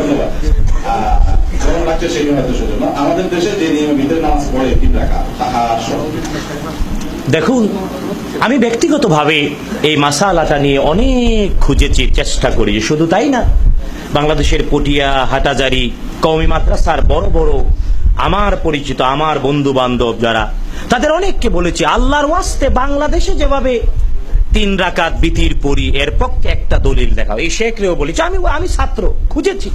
ধন্যবাদ। গরম লাগছে সেই জন্য আমাদের দেশে যে নিয়মে ভিতরে নামাজ পড়ে 3 রাকাত তাহার সহ। দেখুন, আমি ব্যক্তিগতভাবে এই মাসালাটা নিয়ে অনেক খুঁজেছি, চেষ্টা করি। শুধু তাই না, বাংলাদেশের পটিয়া, হাটাজারি, কওমি মাদ্রাসার বড় বড় আমার পরিচিত, আমার বন্ধু বান্ধব যারা, তাদের অনেককে বলেছি, আল্লাহর ওয়াস্তে বাংলাদেশে যেভাবে 3 রাকাত বিতির পড়ি, এর পক্ষে একটা দলিল দেখাও। এই শেখরেও বলেছি, আমি ছাত্র, খুঁজেছি,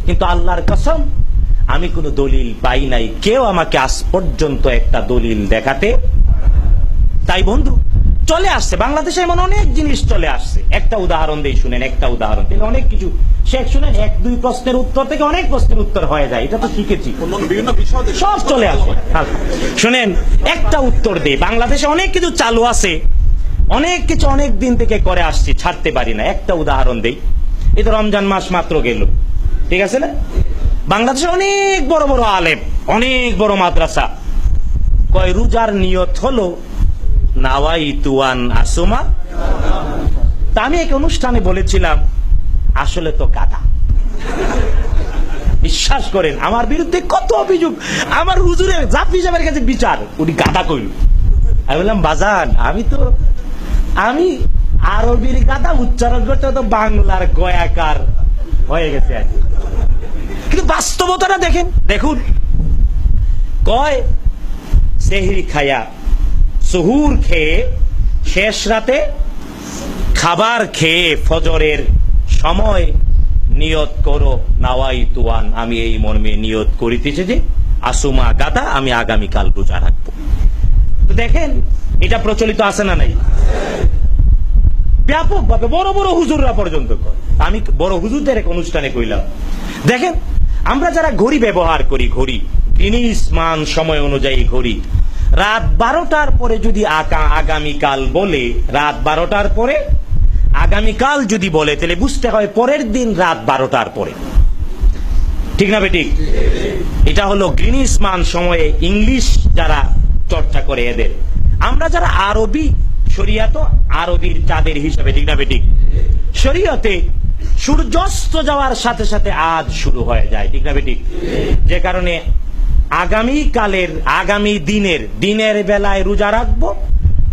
কিন্তু আল্লাহর কসম আমি কোনো দলিল পাই নাই। কেউ আমাকে আজ পর্যন্ত একটা দলিল দেখাতে। তাই বন্ধু, চলে আসছে বাংলাদেশে এমন অনেক জিনিস চলে আসছে। একটা উদাহরণ দিয়ে শুনেন, একটা উদাহরণ থেকে অনেক কিছু শেখ। শুনেন, 1-2 প্রশ্নের উত্তর থেকে অনেক প্রশ্নের উত্তর হয়ে যায়, এটা তো শিখেছি। বিভিন্ন বিষয় সব চলে আসে। শুনেন, একটা উত্তর দিয়ে বাংলাদেশে অনেক কিছু চালু আছে, অনেক কিছু অনেক দিন থেকে করে আসছি, ছাড়তে পারি না। একটা উদাহরণ দেই, এই তো রমজান মাস মাত্র গেল, ঠিক আছে না? বাংলাদেশে অনেক বড় বড় আলেম, অনেক বড় মাদ্রাসা, কয় রোজার নিয়ত হলো নাওয়াইতু আন আসুমা। তা আমি এক অনুষ্ঠানে বলেছিলাম, আসলে তো গাধা। বিশ্বাস করেন, আমার বিরুদ্ধে কত অভিযোগ, আমার হুজুরের জাফি সাহেবের কাছে বিচার, উনি গাধা কইল। আমি বললাম, বাজান, আমি আরবির গাধা উচ্চারণ করতে তো বাংলার গয়াকার হয়ে গেছে আর কি। কিন্তু বাস্তবতাটা দেখুন, কয় সেহরি খায়া, সুহুর খেয়ে, শেষ রাতে খাবার খেয়ে ফজরের সময় নিয়ত করো নাওয়াইতু আন, আমি এই মর্মে নিয়ত করিতেছি যে আসুমা গাদা, আমি আগামীকাল রোজা রাখবো। তো দেখেন, এটা প্রচলিত আছে না নাই? ব্যাপকভাবে বড় বড় হুজুররা পর্যন্ত করে। আমি বড় হুজুরদের এক অনুষ্ঠানে কইলাম, দেখেন, আমরা যারা ঘড়ি ব্যবহার করি, ঘড়ি গ্রিনিচ মান সময় অনুযায়ী ঘড়ি, রাত 12টার পরে যদি আগামীকাল বলে, রাত 12টার পরে আগামীকাল যদি বলে, তাহলে বুঝতে হয় পরের দিন রাত 12টার পরে, ঠিক না বেঠিক? এটা হলো গ্রিনিচ মান সময়ে ইংলিশ যারা চর্চা করে এদের। আমরা যারা আরবি, শরিয়াত আরবির চাঁদের হিসাবে, ঠিক না বেঠিক? শরিয়তে সূর্যাস্ত যাওয়ার সাথে সাথে আজ শুরু হয়ে যায়, ঠিক না বেঠিক? যে কারণে আগামীকালের, আগামী দিনের বেলায় রোজা রাখবো।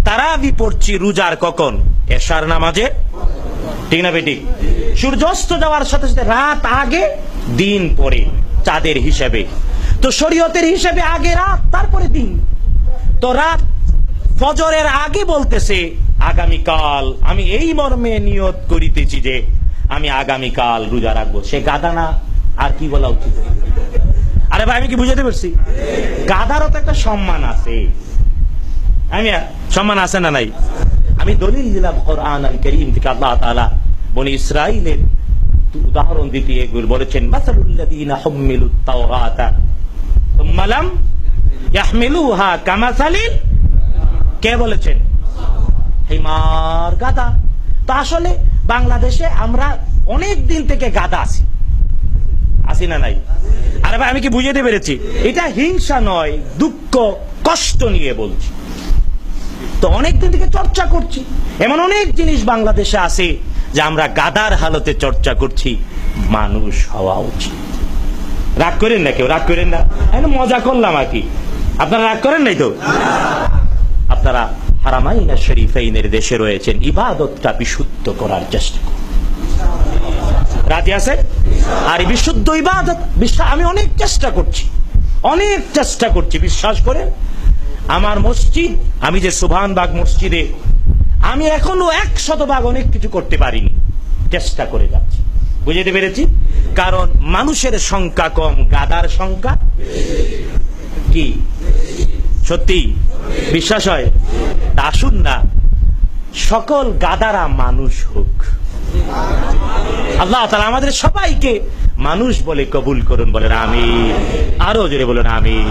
তারাবি পড়ছি রোজার কখন? এশার নামাজে, ঠিক না বেঠিক? সূর্যাস্ত যাওয়ার সাথে সাথে রাত আগে, দিন পরে, চাঁদের হিসাবে। তো শরীয়তের হিসাবে আগে রাত, তারপরে দিন। তো রাত ফজরের আগে বলতেছে আগামীকাল আমি এই মর্মে নিয়ত করিতেছি যে আমি আগামীকাল রোজা রাখবো। সে গাদা না, আর কি বলা উচিত? আরে ভাই, আমি কি বুঝাতে পারছি? গাদারও তো একটা সম্মান আছে, আমি সম্মান আছে না নাই? আমি দলিল দিলাম কোরআন আল কারীম থেকে। আল্লাহ তাআলা বনি ইসরাইলের উদাহরণ দিতে এগুলো বলেছেন, মাসালুল্লাযীনা হুম্মিলুত তাওরাতা সুম্মা লাম ইয়াহমিলুহা কামাসালিল, কে বলেছেন? হিমার, গাদা। তো আসলে বাংলাদেশে আমরা অনেক দিন থেকে গাদা আছি না নাই? আরে ভাই, আমি কি বুঝাতে পেরেছি? এটা হিংসা নয়, দুঃখ কষ্ট নিয়ে বলছি। তো অনেক দিন থেকে চর্চা করছি, এমন অনেক জিনিস বাংলাদেশে আছে যে আমরা গাদার হালতে চর্চা করছি। মানুষ হওয়া উচিত। রাগ করেন না, কেউ রাগ করেন না, মজা করলাম আর কি। আপনারা রাগ করেন নাই তো? আপনারা হারামাইন শরীফাইনের দেশে রয়েছেন, ইবাদতটা বিশুদ্ধ করার চেষ্টা করুন। রাজি আছে? আর বিশুদ্ধ ইবাদত, আমি অনেক চেষ্টা করছি, বিশ্বাস করে। আমার মসজিদ, আমি যে সুবহানবাগ মসজিদে, আমি এখনো 100% অনেক কিছু করতে পারিনি, চেষ্টা করে যাচ্ছি। বুঝতে পেরেছি? কারণ মানুষের সংখ্যা কম, গাদার সংখ্যা কি? সত্যি বিশ্বাস হয়? আসুন না, সকল গাদারা মানুষ হোক। আল্লাহ তাআলা আমাদের সবাইকে মানুষ বলে কবুল করুন, বলেন আমিন। আরো জোরে বলেন আমিন।